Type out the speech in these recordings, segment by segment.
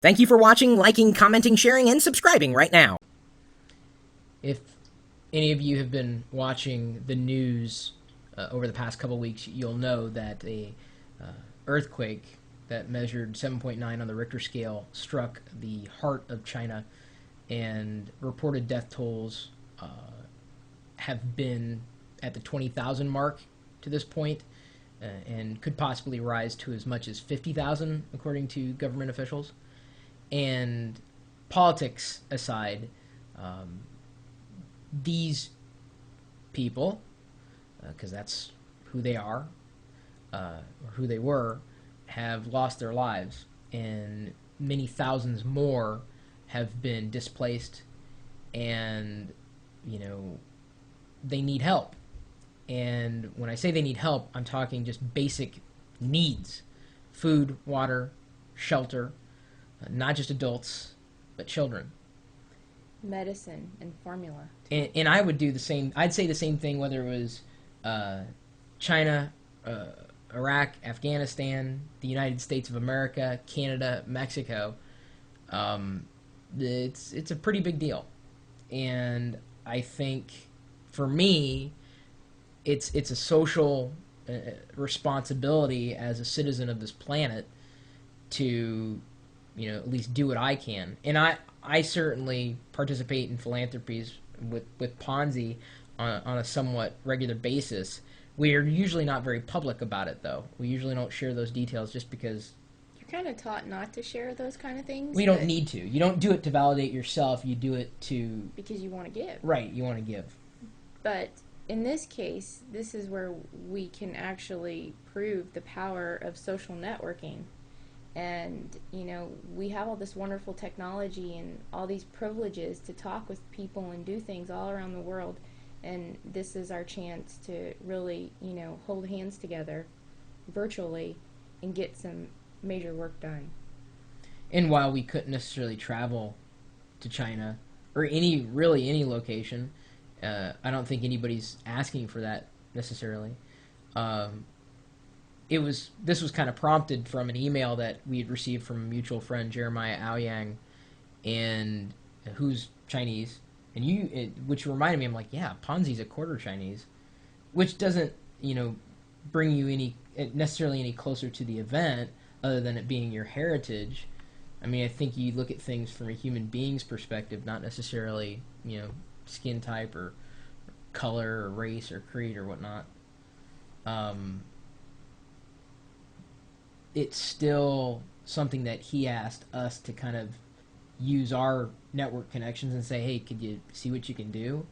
Thank you for watching, liking, commenting, sharing, and subscribing right now. If any of you have been watching the news over the past couple weeks, you'll know that a earthquake that measured 7.9 on the Richter scale struck the heart of China, and reported death tolls have been at the 20,000 mark to this point, and could possibly rise to as much as 50,000 according to government officials. And politics aside, these people, because that's who they are, or who they were, have lost their lives, and many thousands more have been displaced, and, they need help. And when I say they need help, I'm talking just basic needs: food, water, shelter, not just adults, but children. Medicine and formula. And I would do the same. I'd say the same thing whether it was China, Iraq, Afghanistan, the United States of America, Canada, Mexico. It's a pretty big deal, and I think for me, it's a social responsibility as a citizen of this planet to at least do what I can. And I certainly participate in philanthropies with Ponzi on a somewhat regular basis. We are usually not very public about it, though. We usually don't share those details just because you're kind of taught not to share those kind of things. We don't need to. You don't do it to validate yourself. You do it because you want to give. Right, you want to give. But in this case, this is where we can actually prove the power of social networking. And, we have all this wonderful technology and all these privileges to talk with people and do things all around the world. And this is our chance to really, hold hands together virtually and get some major work done. And while we couldn't necessarily travel to China or any location, I don't think anybody's asking for that necessarily. This was kind of prompted from an email that we had received from a mutual friend, Jeremiah Aoyang, and who's Chinese, and which reminded me, I'm like, yeah, Ponzi's a quarter Chinese, which doesn't bring you necessarily any closer to the event other than it being your heritage. I mean, I think you look at things from a human being's perspective, not necessarily skin type or color or race or creed or whatnot. It's still something that he asked us to kind of use our network connections and say, hey, could you see what you can do?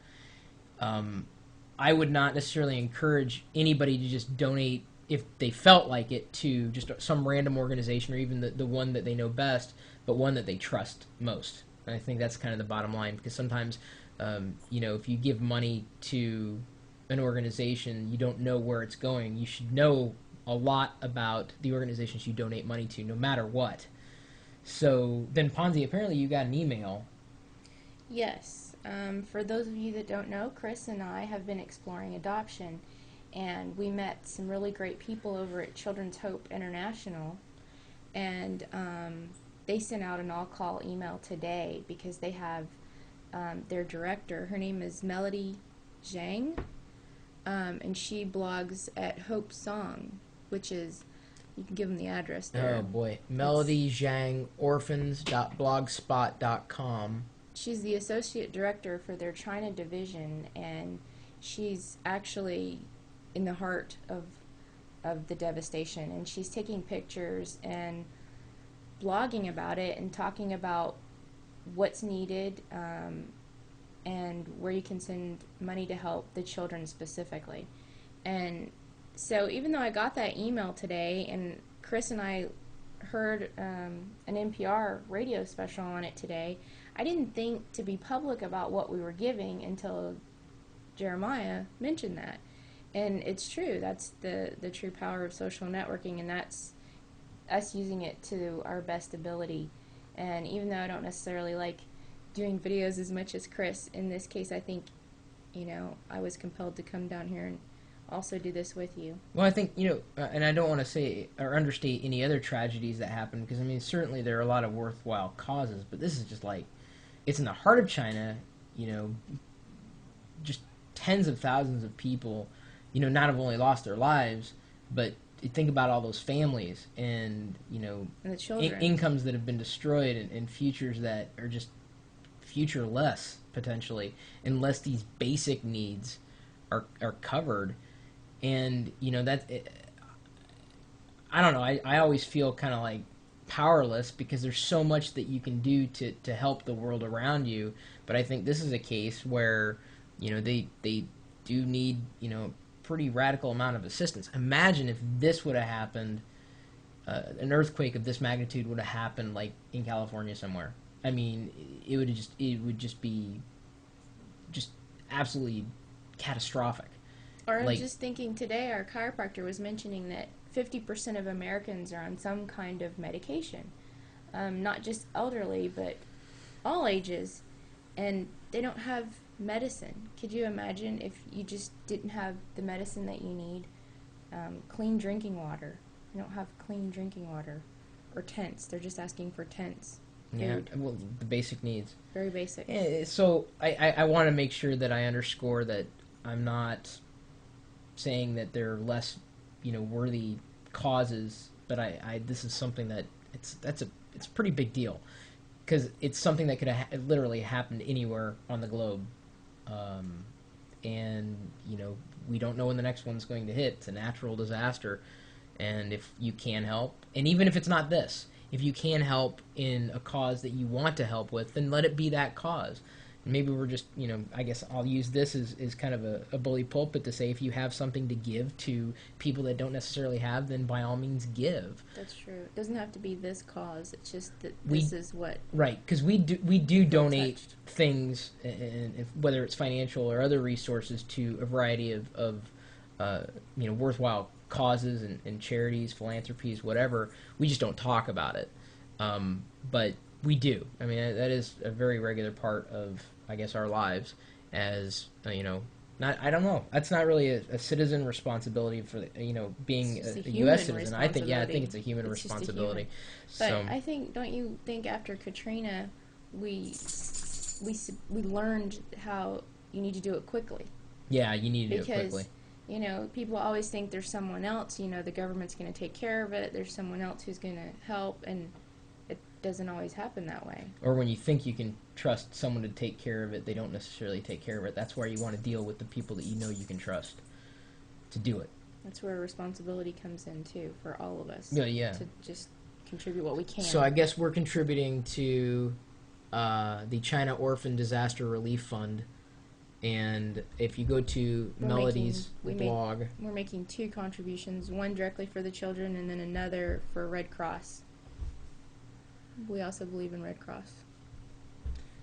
I would not necessarily encourage anybody to just donate if they felt like it to just some random organization or even the one that they know best, but one that they trust most. And I think that's kind of the bottom line, because sometimes, if you give money to an organization, you don't know where it's going. You should know a lot about the organizations you donate money to, no matter what. So then, Ponzi, apparently you got an email. Yes. For those of you that don't know, Chris and I have been exploring adoption, and we met some really great people over at Children's Hope International, and they sent out an all-call email today because they have their director. Her name is Melody Zhang, and she blogs at Hope Song, which is, you can give them the address there. Oh boy, Melody Zhang, orphans.blogspot.com. She's the associate director for their China division, and she's actually in the heart of the devastation, and she's taking pictures and blogging about it and talking about what's needed and where you can send money to help the children specifically. And so even though I got that email today, and Chris and I heard an NPR radio special on it today, I didn't think to be public about what we were giving until Jeremiah mentioned that. And it's true. That's the true power of social networking, and that's us using it to our best ability. And even though I don't necessarily like doing videos as much as Chris, in this case I think, I was compelled to come down here and also do this with you. Well, I think, and I don't want to say or understate any other tragedies that happen, because, I mean, certainly there are a lot of worthwhile causes, but this is just like, it's in the heart of China, just tens of thousands of people, not have only lost their lives, but think about all those families and, And the children. incomes that have been destroyed, and futures that are just futureless, potentially, unless these basic needs are covered. And, I don't know, I always feel kind of like powerless, because there's so much that you can do to help the world around you. But I think this is a case where, they do need, pretty radical amount of assistance. Imagine if this would have happened, an earthquake of this magnitude would have happened, like, in California somewhere. I mean, it would just be just absolutely catastrophic. Or I'm just thinking today, our chiropractor was mentioning that 50% of Americans are on some kind of medication. Not just elderly, but all ages. And they don't have medicine. Could you imagine if you just didn't have the medicine that you need? Clean drinking water. They don't have clean drinking water. Or tents. They're just asking for tents. Yeah, well, the basic needs. Very basic. So I want to make sure that I underscore that I'm not saying that they're less, worthy causes, but this is something that it's a pretty big deal, because it's something that could have literally happened anywhere on the globe, and we don't know when the next one's going to hit. It's a natural disaster, and if you can help, and even if it's not this, if you can help in a cause that you want to help with, then let it be that cause. Maybe we're just, I guess I'll use this as kind of a bully pulpit to say, if you have something to give to people that don't necessarily have, then by all means give. That's true. It doesn't have to be this cause. It's just that this is what... Right, because we do donate things, and whether it's financial or other resources, to a variety of worthwhile causes and charities, philanthropies, whatever. We just don't talk about it. But we do. I mean, that is a very regular part of, I guess, our lives as, not, I don't know. That's not really a citizen responsibility for, being a U.S. citizen. I think it's a human responsibility. But I think, don't you think after Katrina, we learned how you need to do it quickly? Yeah, you need to do it quickly. People always think there's someone else, the government's going to take care of it, there's someone else who's going to help, and it doesn't always happen that way. Or when you think you can trust someone to take care of it, they don't necessarily take care of it. That's where you want to deal with the people that you can trust to do it. That's where responsibility comes in, too, for all of us. Yeah. To just contribute what we can. So I guess we're contributing to the China Orphan Disaster Relief Fund. And if you go to Melody's blog... We're making 2 contributions, one directly for the children and then another for Red Cross. We also believe in Red Cross.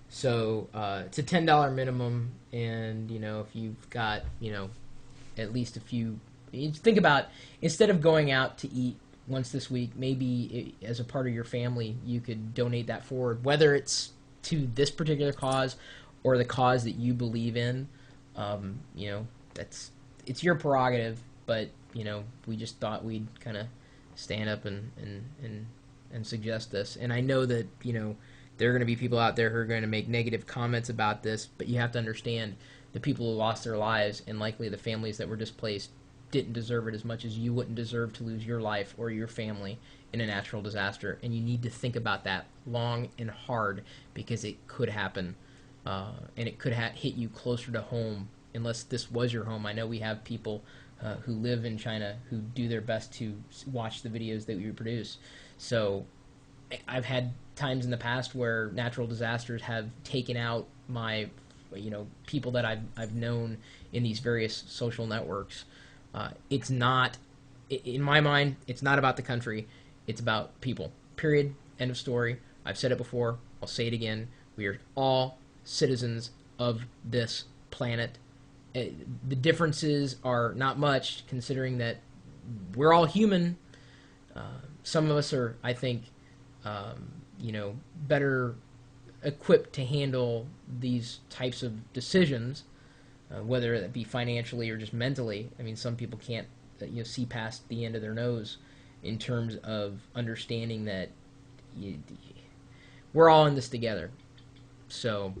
So it's a $10 minimum, and, if you've got, at least a few... Think about, instead of going out to eat once this week, maybe as a part of your family, you could donate that forward, whether it's to this particular cause or the cause that you believe in. It's your prerogative, but, we just thought we'd kind of stand up and suggest this. And I know that, there are going to be people out there who are going to make negative comments about this, but you have to understand the people who lost their lives, and likely the families that were displaced, didn't deserve it as much as you wouldn't deserve to lose your life or your family in a natural disaster. And you need to think about that long and hard, because it could happen. And it could hit you closer to home, unless this was your home. I know we have people who live in China who do their best to watch the videos that we produce. So I've had times in the past where natural disasters have taken out my, people that I've known in these various social networks. It's not, in my mind, it's not about the country. It's about people. Period. End of story. I've said it before. I'll say it again. We are all citizens of this planet. The differences are not much, considering that we're all human. Some of us are, I think, better equipped to handle these types of decisions. whether it be financially or just mentally. I mean, some people can't see past the end of their nose in terms of understanding that we're all in this together. So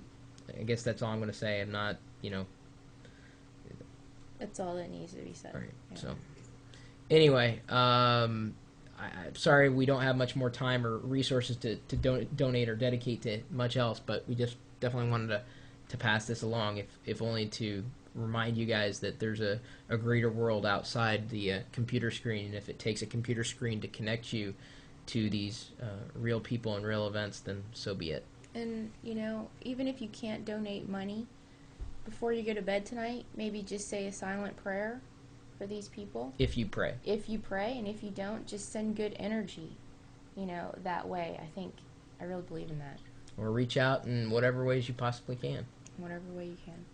I guess that's all I'm going to say. I'm not, That's all that needs to be said. Right. Yeah. So anyway, I'm sorry we don't have much more time or resources to donate or dedicate to much else, but we just definitely wanted to pass this along, if only to remind you guys that there's a greater world outside the computer screen, and if it takes a computer screen to connect you to these real people and real events, then so be it. And, even if you can't donate money, before you go to bed tonight, maybe just say a silent prayer for these people. If you pray. If you pray, and if you don't, just send good energy, that way. I really believe in that. Or reach out in whatever ways you possibly can. Whatever way you can.